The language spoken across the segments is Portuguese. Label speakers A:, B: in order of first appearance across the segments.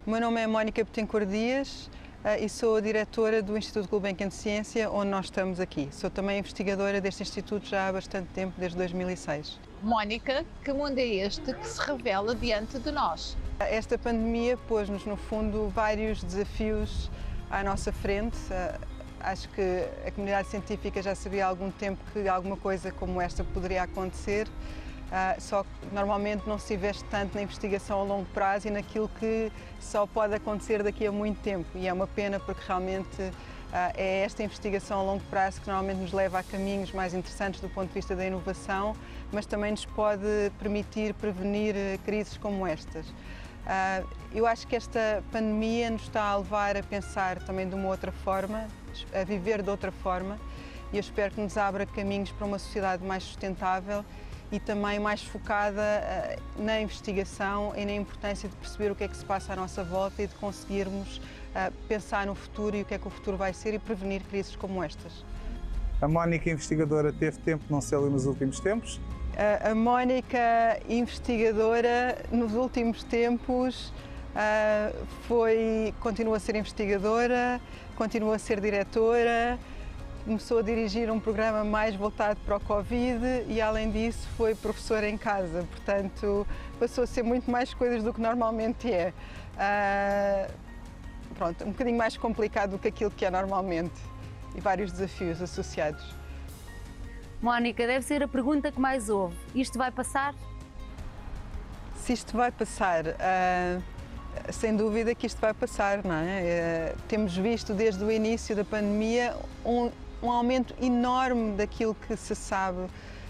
A: O meu nome é Mónica Betancourt Dias e sou a diretora do Instituto Gulbenkian de Ciência, onde nós estamos aqui. Sou também investigadora deste instituto já há bastante tempo, desde 2006.
B: Mónica, que mundo é este que se revela diante de nós?
A: Esta pandemia pôs-nos, no fundo, vários desafios à nossa frente. Acho que a comunidade científica já sabia há algum tempo que alguma coisa como esta poderia acontecer, só que normalmente não se investe tanto na investigação a longo prazo e naquilo que só pode acontecer daqui a muito tempo. E é uma pena porque realmente é esta investigação a longo prazo que normalmente nos leva a caminhos mais interessantes do ponto de vista da inovação, mas também nos pode permitir prevenir crises como estas. Eu acho que esta pandemia nos está a levar a pensar também de uma outra forma, a viver de outra forma, e eu espero que nos abra caminhos para uma sociedade mais sustentável e também mais focada na investigação e na importância de perceber o que é que se passa à nossa volta e de conseguirmos pensar no futuro e o que é que o futuro vai ser e prevenir crises como estas.
C: A Mónica, investigadora, teve tempo de não ser ali nos últimos tempos?
A: A Mónica, investigadora, nos últimos tempos continua a ser investigadora, continua a ser diretora, começou a dirigir um programa mais voltado para o Covid e, além disso, foi professora em casa. Portanto, passou a ser muito mais coisas do que normalmente é. Pronto, um bocadinho mais complicado do que aquilo que é normalmente e vários desafios associados.
D: Mónica, deve ser a pergunta que mais ouve. Isto vai passar?
A: Se isto vai passar, sem dúvida que isto vai passar, não é? Temos visto desde o início da pandemia um aumento enorme daquilo que se sabe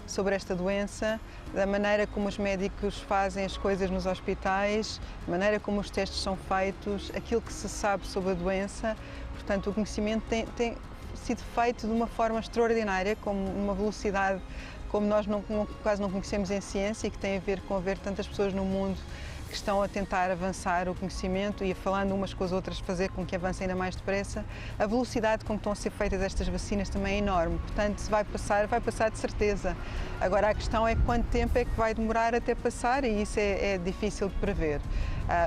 A: sobre esta doença, da maneira como os médicos fazem as coisas nos hospitais, da maneira como os testes são feitos, aquilo que se sabe sobre a doença. Portanto, o conhecimento tem sido feito de uma forma extraordinária, numa velocidade como nós quase não conhecemos em ciência e que tem a ver com haver tantas pessoas no mundo que estão a tentar avançar o conhecimento e falando umas com as outras, fazer com que avance ainda mais depressa. A velocidade com que estão a ser feitas estas vacinas também é enorme, portanto, se vai passar de certeza. Agora, a questão é quanto tempo é que vai demorar até passar e isso é difícil de prever.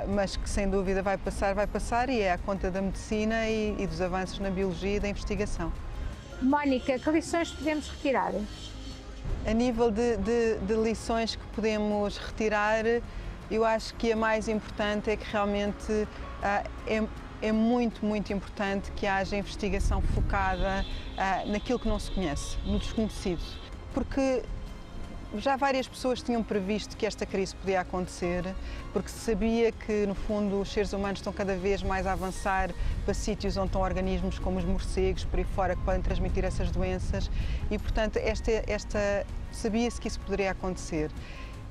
A: Mas que sem dúvida vai passar e é à conta da medicina e dos avanços na biologia e da investigação.
E: Mónica, que lições podemos retirar?
A: A nível de lições que podemos retirar, eu acho que a mais importante é que realmente é muito, muito importante que haja investigação focada naquilo que não se conhece, no desconhecido. Porque já várias pessoas tinham previsto que esta crise podia acontecer, porque se sabia que, no fundo, os seres humanos estão cada vez mais a avançar para sítios onde estão organismos como os morcegos, por aí fora, que podem transmitir essas doenças e, portanto, sabia-se que isso poderia acontecer.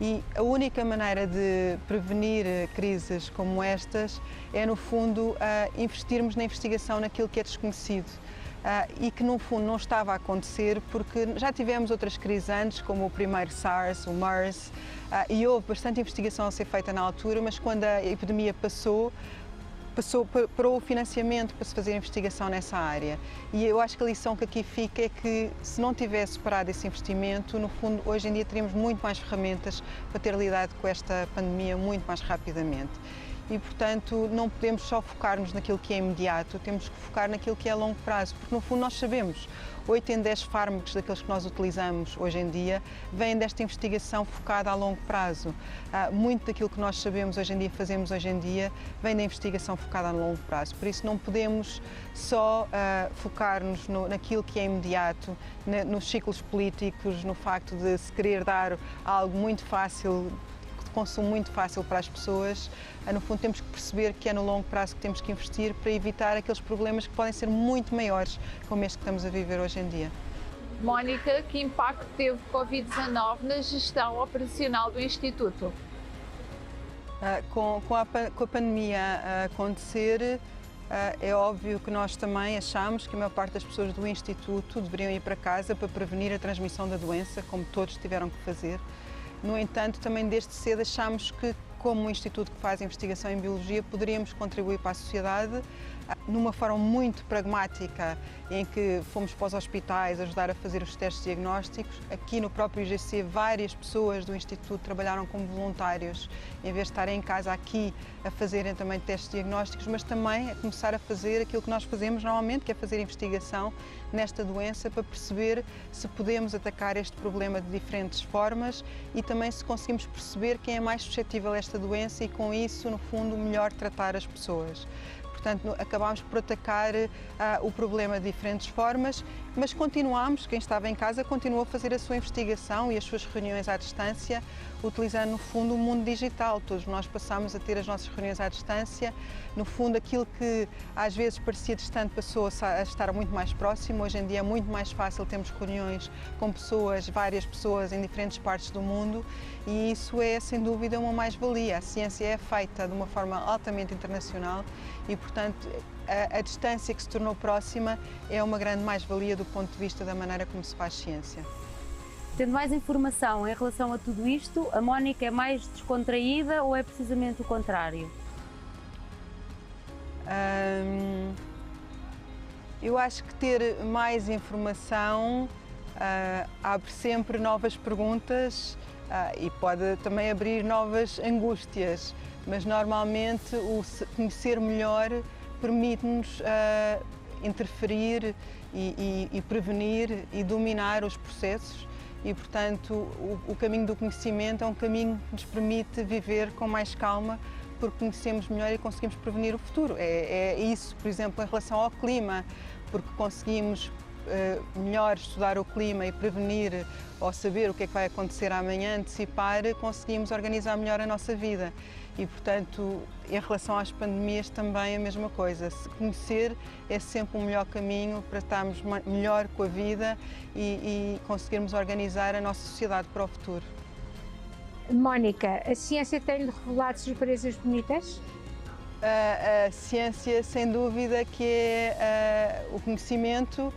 A: E a única maneira de prevenir crises como estas é, no fundo, investirmos na investigação naquilo que é desconhecido. E que, no fundo, não estava a acontecer porque já tivemos outras crises antes, como o primeiro SARS, o MERS, e houve bastante investigação a ser feita na altura, mas quando a epidemia parou o financiamento para se fazer investigação nessa área. E eu acho que a lição que aqui fica é que, se não tivesse parado esse investimento, no fundo, hoje em dia teríamos muito mais ferramentas para ter lidado com esta pandemia muito mais rapidamente. E, portanto, não podemos só focar-nos naquilo que é imediato, temos que focar naquilo que é a longo prazo, porque, no fundo, nós sabemos, 8 em 10 fármacos daqueles que nós utilizamos hoje em dia vêm desta investigação focada a longo prazo. Muito daquilo que nós sabemos hoje em dia, fazemos hoje em dia, vem da investigação focada a longo prazo. Por isso, não podemos só focar-nos naquilo que é imediato, nos ciclos políticos, no facto de se querer dar algo muito fácil, de consumo muito fácil para as pessoas. No fundo, temos que perceber que é no longo prazo que temos que investir para evitar aqueles problemas que podem ser muito maiores, como este que estamos a viver hoje em dia.
B: Mónica, que impacto teve o Covid-19 na gestão operacional do Instituto?
A: Com a pandemia a acontecer, é óbvio que nós também achamos que a maior parte das pessoas do Instituto deveriam ir para casa para prevenir a transmissão da doença, como todos tiveram que fazer. No entanto, também desde cedo achámos que, como um instituto que faz investigação em biologia, poderíamos contribuir para a sociedade numa forma muito pragmática, em que fomos para os hospitais ajudar a fazer os testes diagnósticos. Aqui no próprio IGC, várias pessoas do Instituto trabalharam como voluntários, em vez de estarem em casa aqui a fazerem também testes diagnósticos, mas também a começar a fazer aquilo que nós fazemos normalmente, que é fazer investigação nesta doença para perceber se podemos atacar este problema de diferentes formas e também se conseguimos perceber quem é mais suscetível a esta doença e, com isso, no fundo, melhor tratar as pessoas. Portanto, acabámos por atacar o problema de diferentes formas, mas continuámos, quem estava em casa continuou a fazer a sua investigação e as suas reuniões à distância, utilizando no fundo o mundo digital. Todos nós passámos a ter as nossas reuniões à distância. No fundo, aquilo que às vezes parecia distante passou a estar muito mais próximo. Hoje em dia é muito mais fácil termos reuniões com pessoas, várias pessoas em diferentes partes do mundo, e isso é sem dúvida uma mais-valia. A ciência é feita de uma forma altamente internacional e, portanto, a distância que se tornou próxima é uma grande mais-valia do ponto de vista da maneira como se faz ciência.
D: Tendo mais informação em relação a tudo isto, a Mónica é mais descontraída ou é precisamente o contrário?
A: Eu acho que ter mais informação abre sempre novas perguntas e pode também abrir novas angústias, mas normalmente o conhecer melhor permite-nos interferir e prevenir e dominar os processos e, portanto, o caminho do conhecimento é um caminho que nos permite viver com mais calma, porque conhecemos melhor e conseguimos prevenir o futuro. É isso, por exemplo, em relação ao clima, porque conseguimos melhor estudar o clima e prevenir ou saber o que é que vai acontecer amanhã, antecipar, conseguimos organizar melhor a nossa vida. E, portanto, em relação às pandemias também a mesma coisa. Se conhecer é sempre um melhor caminho para estarmos melhor com a vida e conseguirmos organizar a nossa sociedade para o futuro.
E: Mónica, a ciência tem-lhe revelado surpresas bonitas?
A: A ciência, sem dúvida, que é o conhecimento,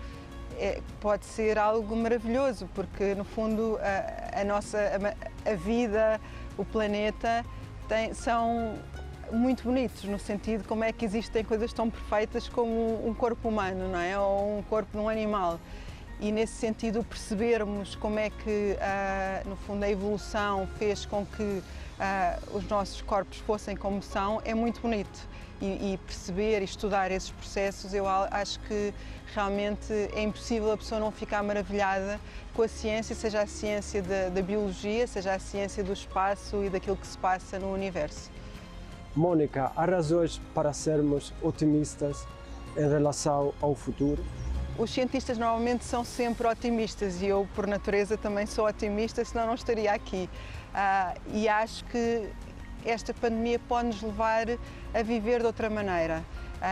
A: pode ser algo maravilhoso, porque no fundo a vida, o planeta, são muito bonitos, no sentido de como é que existem coisas tão perfeitas como um corpo humano, não é? Ou um corpo de um animal. E nesse sentido percebermos como é que, no fundo, a evolução fez com que os nossos corpos fossem como são, é muito bonito. E perceber e estudar esses processos, eu acho que realmente é impossível a pessoa não ficar maravilhada com a ciência, seja a ciência da biologia, seja a ciência do espaço e daquilo que se passa no universo.
F: Mónica, há razões para sermos otimistas em relação ao futuro?
A: Os cientistas normalmente são sempre otimistas e eu, por natureza, também sou otimista, senão não estaria aqui. E acho que esta pandemia pode nos levar a viver de outra maneira,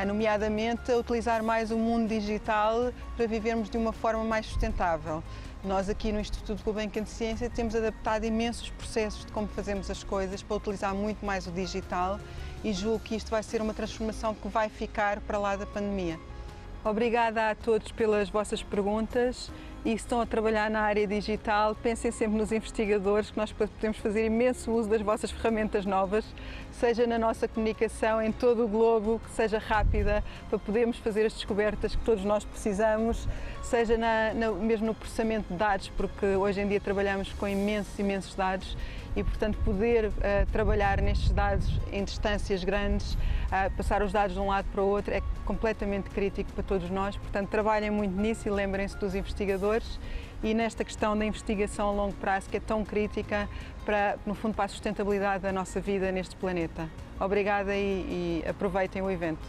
A: nomeadamente a utilizar mais o mundo digital para vivermos de uma forma mais sustentável. Nós aqui no Instituto Gulbenkian de Ciência temos adaptado imensos processos de como fazemos as coisas para utilizar muito mais o digital e julgo que isto vai ser uma transformação que vai ficar para lá da pandemia. Obrigada a todos pelas vossas perguntas e se estão a trabalhar na área digital, pensem sempre nos investigadores, que nós podemos fazer imenso uso das vossas ferramentas novas, seja na nossa comunicação em todo o globo, que seja rápida, para podermos fazer as descobertas que todos nós precisamos, seja mesmo no processamento de dados, porque hoje em dia trabalhamos com imensos dados e, portanto, poder trabalhar nestes dados em distâncias grandes, passar os dados de um lado para o outro, é completamente crítico para todos nós. Portanto, trabalhem muito nisso e lembrem-se dos investigadores e nesta questão da investigação a longo prazo, que é tão crítica para, no fundo, para a sustentabilidade da nossa vida neste planeta. Obrigada e aproveitem o evento.